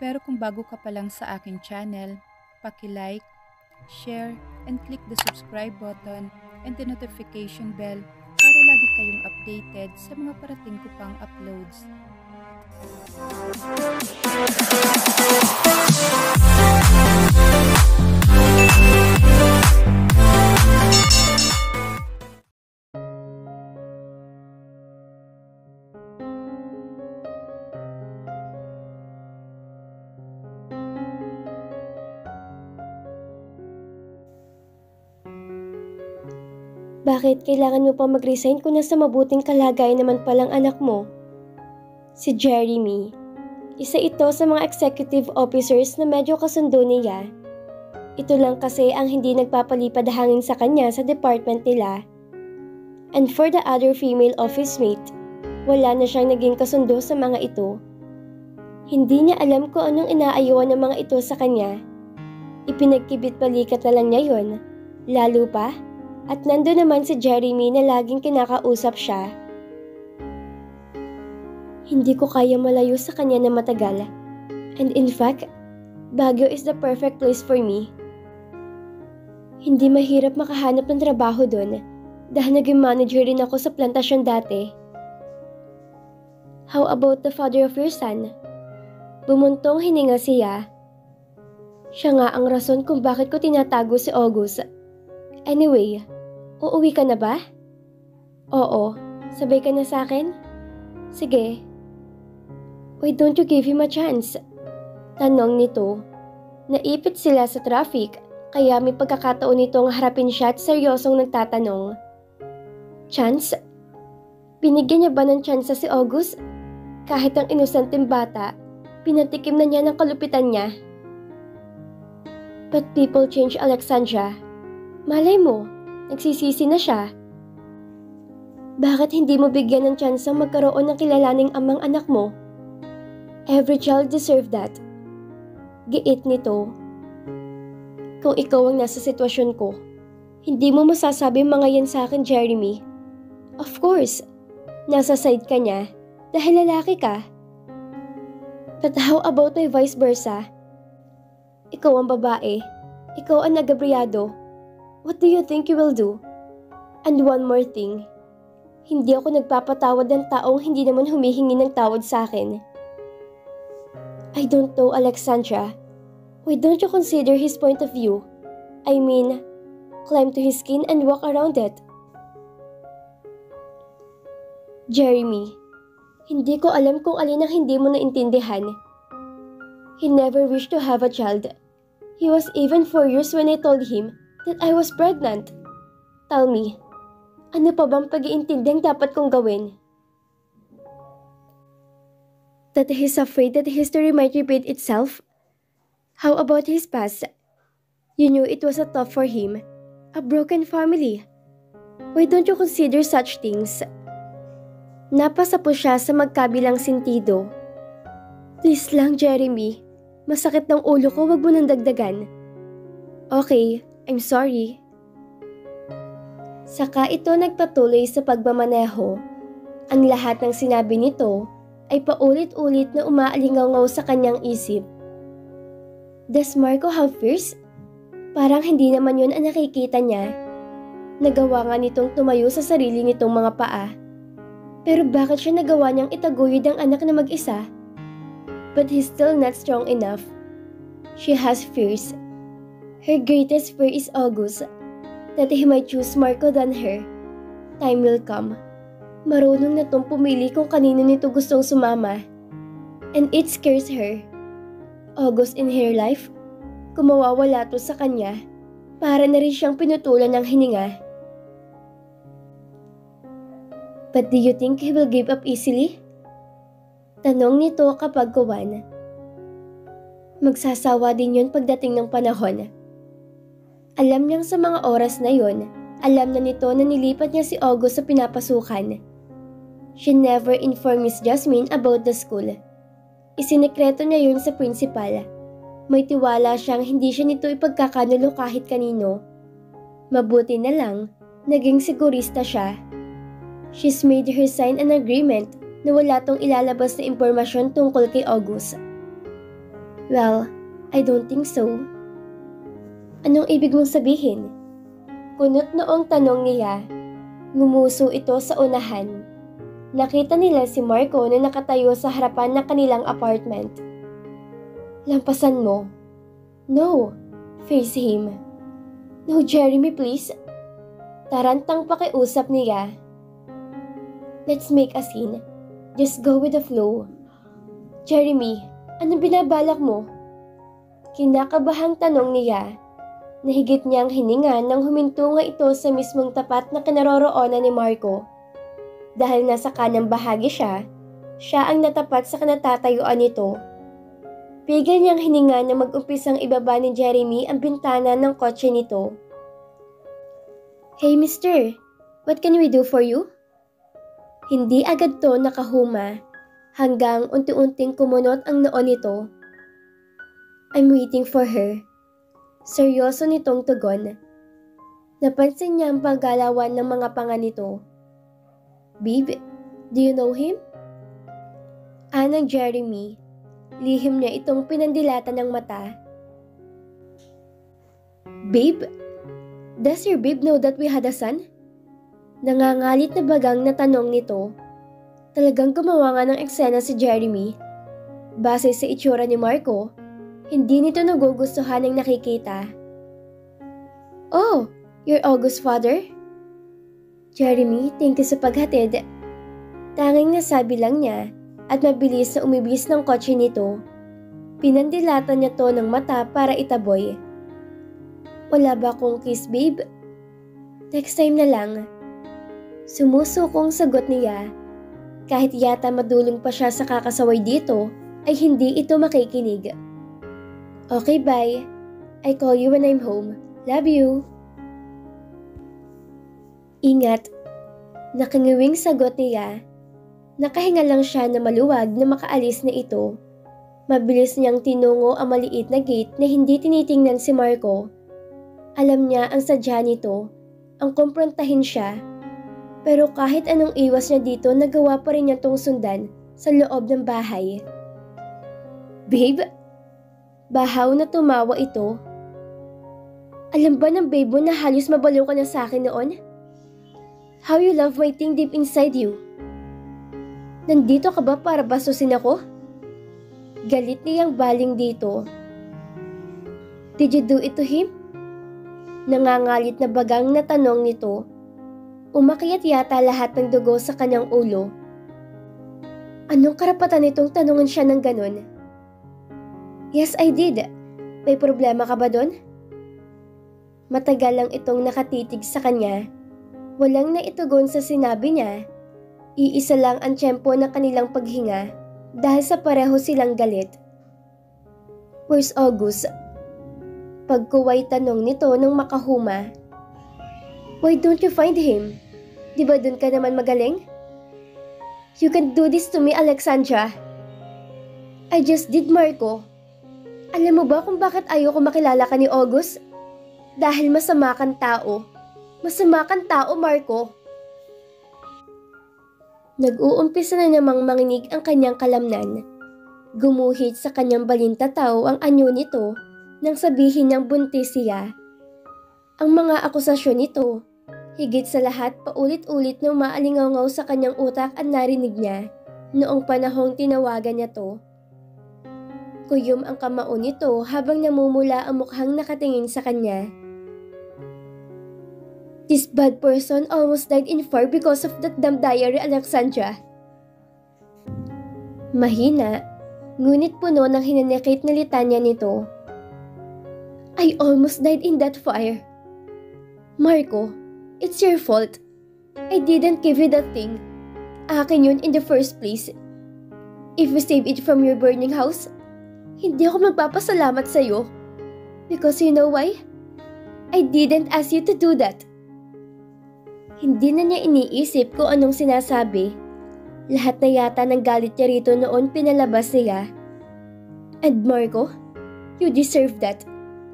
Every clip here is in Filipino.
Pero kung bago ka pa lang sa aking channel, paki-like, share, and click the subscribe button and the notification bell para lagi kayong updated sa mga parating ko pang uploads. Bakit kailangan mo pa mag-resign kung nasa mabuting kalagayan naman palang anak mo? Si Jeremy. Isa ito sa mga executive officers na medyo kasundo niya. Ito lang kasi ang hindi nagpapalipad hangin sa kanya sa department nila. And for the other female office mate, wala na siyang naging kasundo sa mga ito. Hindi niya alam kung anong inaayuan ng mga ito sa kanya. Ipinagkibit balikat na lang niya yun. Lalo pa, at nandun naman si Jeremy na laging kinakausap siya. Hindi ko kaya malayo sa kanya na matagal. And in fact, Baguio is the perfect place for me. Hindi mahirap makahanap ng trabaho doon dahil naging manager rin ako sa plantasyon dati. How about the father of your son? Bumuntong hininga siya. Siya nga ang rason kung bakit ko tinatago si August. Anyway, uuwi ka na ba? Oo, sabay ka na sa akin? Sige. Why don't you give him a chance? Tanong nito. Naipit sila sa traffic, kaya may pagkakataon nitong harapin siya at seryosong nagtatanong. Chance? Binigyan niya ba ng chance si August? Kahit ang inosenteng bata, pinatikim na niya ng kalupitan niya. But people change, Alexandra. Malay mo, nagsisisi na siya. Bakit hindi mo bigyan ng tsansang magkaroon ng kilalaning amang anak mo? Every child deserve that. Giit nito. Kung ikaw ang nasa sitwasyon ko, hindi mo masasabi mga yan sa akin, Jeremy. Of course, nasa side ka niya dahil lalaki ka. But how about my vice versa? Ikaw ang babae, ikaw ang nagabriyado. What do you think you will do? And one more thing, hindi ako nagpapatawad ng taong hindi naman humihingi ng tawad sa akin. I don't know, Alexandra. Why don't you consider his point of view? I mean, climb to his skin and walk around it. Jeremy, hindi ko alam kung alin ang hindi mo naintindihan. He never wished to have a child. He was even 4 years when I told him that I was pregnant. Tell me, ano pa bang pag-iintindi ang dapat kong gawin? That he's afraid that history might repeat itself? How about his past? You knew it was a tough for him, a broken family. Why don't you consider such things? Napasa po siya sa magkabilang sentido. Please lang, Jeremy. Masakit ng ulo ko, wag mo nang dagdagan. Okay, I'm sorry. Saka ito nagpatuloy sa pagmamaneho. Ang lahat ng sinabi nito ay paulit-ulit na umaalingaw sa kanyang isip. Does Marco have fears? Parang hindi naman yun ang nakikita niya. Nagawa nga nitong tumayo sa sarili nitong mga paa. Pero bakit siya nagawa niyang itaguyod ang anak na mag-isa? But he's still not strong enough. She has fears. Her greatest fear is August, that he might choose Marco than her. Time will come. Marunong na tong pumili kung kanino nito gustong sumama. And it scares her. August in her life, kung mawawala to sa kanya, para na rin siyang pinutulan ng hininga. But do you think he will give up easily? Tanong nito kapag kuwan. Magsasawa din yun pagdating ng panahon. Alam niyang sa mga oras na yon, alam na nito na nilipat niya si August sa pinapasukan. She never informed Miss Jasmine about the school. Isinekreto niya yun sa principal. May tiwala siyang hindi siya nito ipagkakanulo kahit kanino. Mabuti na lang, naging sigurista siya. She's made her sign an agreement na wala tong ilalabas na impormasyon tungkol kay August. Well, I don't think so. Anong ibig mong sabihin? Kunot noong tanong niya. Ngumuso ito sa unahan. Nakita nila si Marco na nakatayo sa harapan ng kanilang apartment. Lampasan mo. No. Face him. No, Jeremy, please. Tarantang pakiusap niya. Let's make a scene. Just go with the flow. Jeremy, anong binabalak mo? Kinakabahang tanong niya. Nahigit niyang hininga nang huminto nga ito sa mismong tapat na kinaroroonan ni Marco. Dahil nasa kanang bahagi siya ang natapat sa kinatatayuan nito. Pigil niyang hininga na mag-umpisang ibaba ni Jeremy ang bintana ng kotse nito. Hey mister, what can we do for you? Hindi agad to nakahuma hanggang unti-unting kumunot ang noo nito. I'm waiting for her. Seryoso nitong tugon. Napansin niya ang paggalawan ng mga panga nito. Babe, do you know him? Anang Jeremy. Lihim niya itong pinandilatan ng mata. Babe? Does your babe know that we had a son? Nangangalit na bagang na tanong nito. Talagang gumawa nga ng eksena si Jeremy. Base sa itsura ni Marco, hindi nito nagugustuhan ang nakikita. Oh, you're August's father? Jeremy, thank you sa paghatid. Tanging nasabi lang niya at mabilis na umibis ng kotse nito. Pinandilatan niya to ng mata para itaboy. Wala ba akong kiss, babe? Next time na lang. Sumusukong sagot niya. Kahit yata madulong pa siya sa kakasaway dito, ay hindi ito makikinig. Okay, bye. I call you when I'm home. Love you. Ingat. Nakangiwing sagot niya. Nakahinga lang siya na maluwag na makaalis na ito. Mabilis niyang tinungo ang maliit na gate na hindi tinitingnan si Marco. Alam niya ang sadya nito, ang kumprontahin siya. Pero kahit anong iwas niya dito, nagawa pa rin niya tong sundan sa loob ng bahay. Babe? Bahaw na tumawa ito. Alam ba ng babe mo na halos mabaliw ka na sa akin noon? How you love waiting deep inside you. Nandito ka ba para basusin ako? Galit niyang baling dito. Did you do it to him? Nangangalit na bagang na tanong nito. Umakyat yata lahat ng dugo sa kanyang ulo. Anong karapatan nitong tanungan siya ng ganun? Yes, I did. May problema ka ba doon? Matagal lang itong nakatitig sa kanya. Walang naitugon sa sinabi niya. Iisa lang ang tiyempo ng kanilang paghinga dahil sa pareho silang galit. Where's August? Pagkuway tanong nito nang makahuma. Why don't you find him? Di ba dun ka naman magaling? You can't do this to me, Alexandra. I just did, Marco. Alam mo ba kung bakit ayoko makilala ka ni August? Dahil masama kang tao. Masama kang tao, Marco. Nag-uumpisa na namang manginig ang kanyang kalamnan. Gumuhit sa kanyang balintataw ang anyo nito nang sabihin niyang buntis siya. Ang mga akusasyon nito, higit sa lahat paulit-ulit na umaalingaw sa kanyang utak ang narinig niya noong panahong tinawagan niya to. Kuyom ang kamao nito habang namumula ang mukhang nakatingin sa kanya. This bad person almost died in fire because of that damn diary, Alexandra. Mahina, ngunit puno ng hinanakit na litanya nito. I almost died in that fire. Marco, it's your fault. I didn't give you that thing. Akin yun in the first place. If you save it from your burning house, hindi ako magpapasalamat sa'yo. Because you know why? I didn't ask you to do that. Hindi na niya iniisip kung anong sinasabi. Lahat na yata ng galit niya rito noon pinalabas niya. And Marco, you deserve that.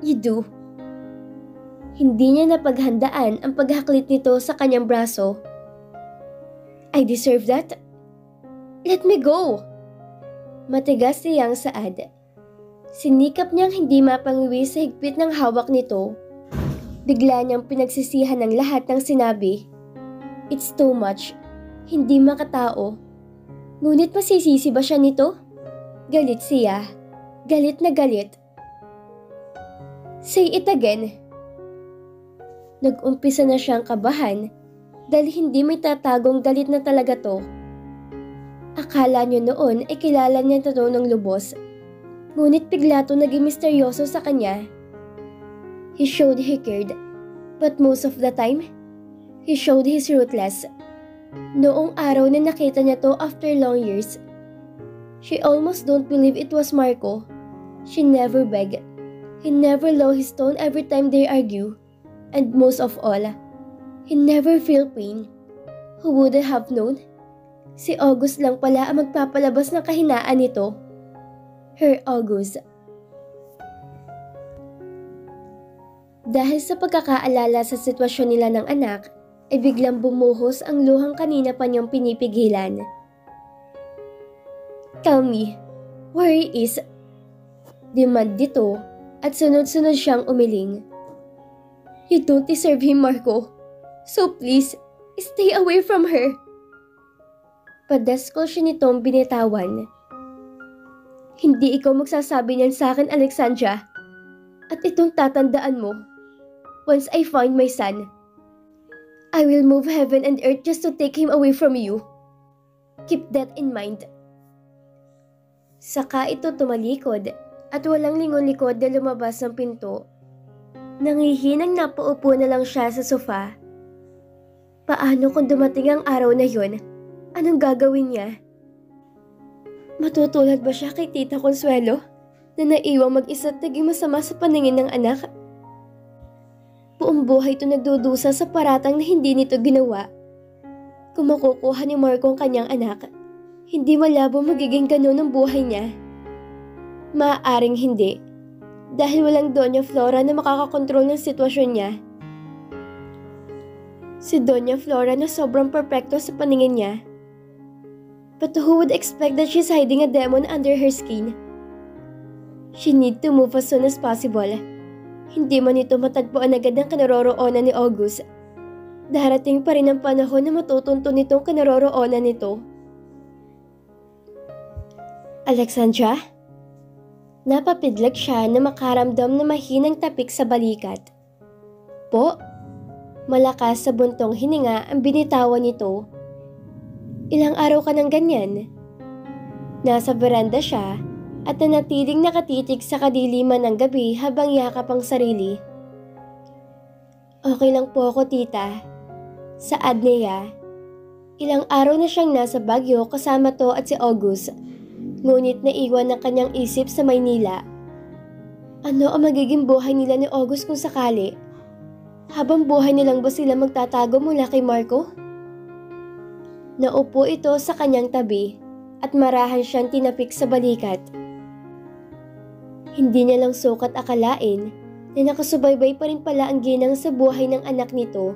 You do. Hindi niya napaghandaan ang paghaklit nito sa kanyang braso. I deserve that? Let me go! Matigas siyang saad. Sinikap niyang hindi mapangiwi sa higpit ng hawak nito. Bigla niyang pinagsisihan ng lahat ng sinabi. It's too much. Hindi makatao. Ngunit masisisi ba siya nito? Galit siya. Galit na galit. Say it again. Nag-umpisa na siyang kabahan dahil hindi may tatagong galit na talaga to. Akala niyo noon ay kilala niya ito ng lubos. Ngunit bigla to naging misteryoso sa kanya. He showed he cared, but most of the time, he showed his ruthless. Noong araw na nakita niya to after long years, she almost don't believe it was Marco. She never begged. He never lowered his tone every time they argue. And most of all, he never feel pain. Who would have known? Si August lang pala ang magpapalabas ng kahinaan nito. Her August. Dahil sa pagkakaalala sa sitwasyon nila ng anak, ay biglang bumuhos ang luhang kanina pa niyang pinipigilan. Tell me, where he is? Demand dito at sunod-sunod siyang umiling. You don't deserve him, Marco. So please, stay away from her. Padaskol siya nitong binitawan. Hindi ikaw magsasabi niyan sa akin, Alexandra. At itong tatandaan mo. Once I find my son, I will move heaven and earth just to take him away from you. Keep that in mind. Saka ito tumalikod at walang lingon-likod na lumabas ng pinto. Nangihinang napaupo na lang siya sa sofa. Paano kung dumating ang araw na yun? Anong gagawin niya? Matutulad ba siya kay Tita Consuelo na naiwang mag-isa at naging masama sa paningin ng anak? Buong buhay ito nagdudusa sa paratang na hindi nito ginawa. Kung makukuha ni Marco ang kanyang anak, hindi malabo magiging ganun ang buhay niya. Maaaring hindi, dahil walang Doña Flora na makakakontrol ng sitwasyon niya. Si Doña Flora na sobrang perpekto sa paningin niya. But who would expect that she's hiding a demon under her skin? She need to move as soon as possible. Hindi man ito matagpuan agad ang kinaroroonan ni August. Darating pa rin ang panahon na matutunto nitong kinaroroonan nito. Alexandra? Napapidlag siya na makaramdam na mahinang tapik sa balikat. Po? Malakas sa buntong hininga ang binitawan nito. Ilang araw ka ng ganyan? Nasa veranda siya at nanatiling nakatitig sa kadiliman ng gabi habang yakap ang sarili. Okay lang po ako, tita. Saad niya. Ilang araw na siyang nasa Baguio kasama to at si August. Ngunit naiwan ng kanyang isip sa Maynila. Ano ang magiging buhay nila ni August kung sakali? Habang buhay nilang ba sila magtatago mula kay Marco? Naupo ito sa kanyang tabi at marahan siyang tinapik sa balikat. Hindi niya lang sukat akalain na nakasubaybay pa rin pala ang ginang sa buhay ng anak nito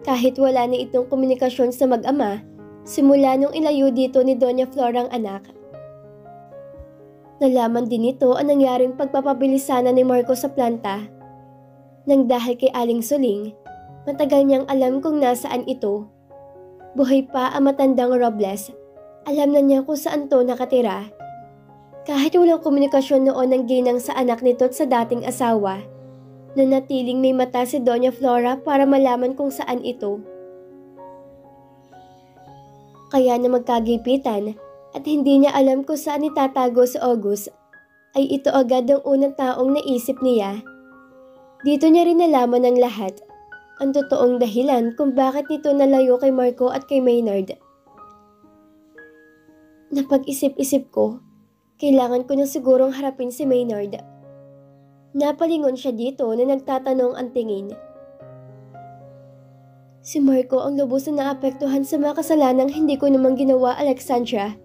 kahit wala na itong komunikasyon sa mag-ama simula nung ilayo dito ni Doña Flora ang anak. Nalaman din ito ang nangyaring pagpapabilisanan ni Marco sa planta. Nang dahil kay Aling Suling, matagal niyang alam kung nasaan ito. Buhay pa ang matandang Robles, alam na niya kung saan to nakatira. Kahit walang komunikasyon noon ng ginang sa anak nito at sa dating asawa, nanatiling may mata si Doña Flora para malaman kung saan ito. Kaya na magkagipitan at hindi niya alam kung saan itatago si August, ay ito agad ang unang taong naisip niya. Dito niya rin nalaman ng lahat ang totoong dahilan kung bakit nito nalayo kay Marco at kay Maynard. Napag-isip-isip ko, kailangan ko na sigurong harapin si Maynard. Napalingon siya dito na nagtatanong ang tingin. Si Marco ang lubos na naapektuhan sa mga kasalanang hindi ko naman ginawa, Alexandra.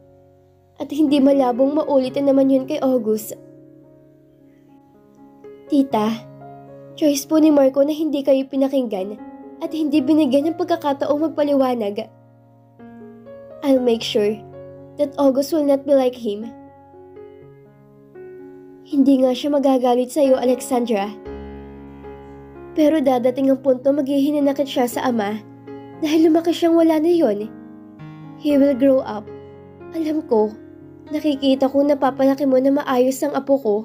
At hindi malabong maulit na naman yun kay August. Tita, choice po ni Marco na hindi kayo pinakinggan at hindi binigyan ng pagkakataong magpaliwanag. I'll make sure that August will not be like him. Hindi nga siya magagalit sa'yo, Alexandra. Pero dadating ang punto maghihinanakit siya sa ama dahil lumaki siyang wala na yon. He will grow up. Alam ko, nakikita ko na papalaki mo na maayos ang apo ko.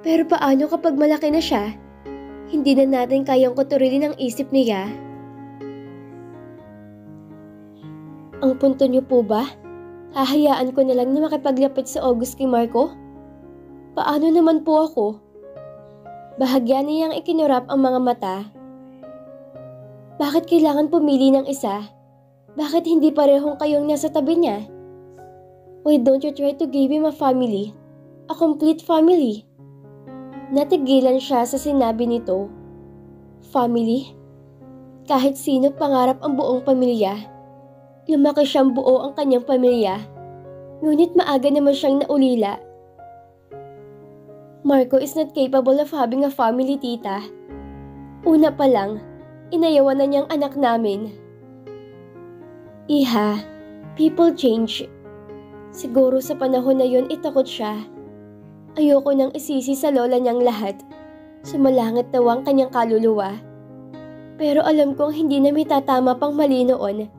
Pero paano kapag malaki na siya? Hindi na natin kayang kuturilin ang isip niya. Ang punto niyo po ba? Hahayaan ko na lang na makipaglapit sa August kay Marco? Paano naman po ako? Bahagya niyang ikinurap ang mga mata. Bakit kailangan pumili ng isa? Bakit hindi parehong kayong nasa tabi niya? Why don't you try to give him a family? A complete family? Natigilan siya sa sinabi nito. Family? Kahit sino pangarap ang buong pamilya. Lumaki siyang buo ang kanyang pamilya. Ngunit maaga naman siyang naulila. Marco is not capable of having a family, tita. Una pa lang, inayawan na niyang anak namin. Iha, people change. Siguro sa panahon na yun itakot siya. Ayoko nang isisi sa lola niyang lahat. Sumalangit daw ang kanyang kaluluwa. Pero alam kong hindi na may tatama pang mali noon.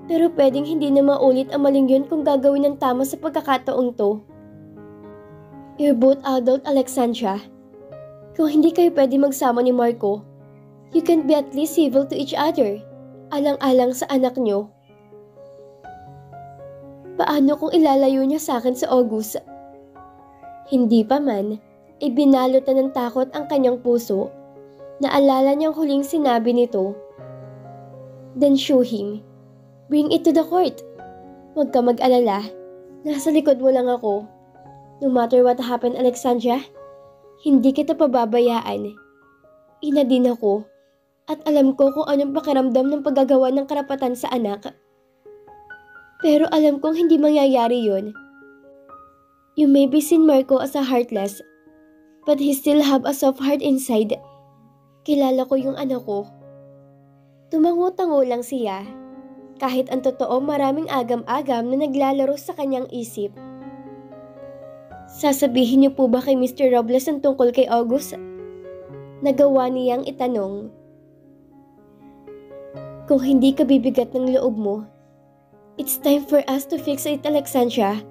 Pero pwedeng hindi na maulit ang maling yun kung gagawin ng tama sa pagkakataong to. You're both adult, Alexandra. Kung hindi kayo pwede magsama ni Marco, you can be at least civil to each other. Alang-alang sa anak niyo. Paano kung ilalayo niya sa akin sa August? Hindi pa man, ibinalot na ng takot ang kanyang puso. Naalala niyang huling sinabi nito. Then show him. Bring it to the court. Huwag ka mag-alala. Nasa likod mo lang ako. No matter what happened, Alexandra, hindi kita pababayaan. Ina din ako. At alam ko kung anong pakiramdam ng paggagawa ng karapatan sa anak. Pero alam kong hindi mangyayari yun. You may be seen Marco as a heartless, but he still have a soft heart inside. Kilala ko yung anak ko. Tumango-tango lang siya. Kahit ang totoo maraming agam-agam na naglalaro sa kanyang isip. Sasabihin niyo po ba kay Mr. Robles ang tungkol kay August? Nagawa niyang itanong. Kung hindi ka bibigat ng loob mo, it's time for us to fix it, Alexandra.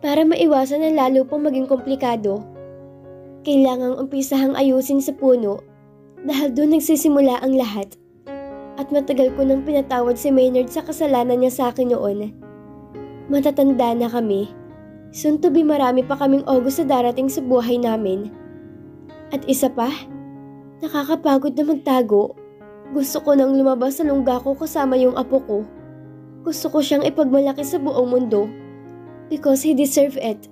Para maiwasan na lalo pang maging komplikado. Kailangang umpisahang ayusin sa puno dahil doon nagsisimula ang lahat. At matagal ko nang pinatawad si Maynard sa kasalanan niya sa akin noon. Matatanda na kami. Soon to be marami pa kaming August na darating sa buhay namin. At isa pa, nakakapagod na magtago. Gusto ko nang lumabas sa lungga ko kasama yung apo ko. Gusto ko siyang ipagmalaki sa buong mundo. Because he deserves it.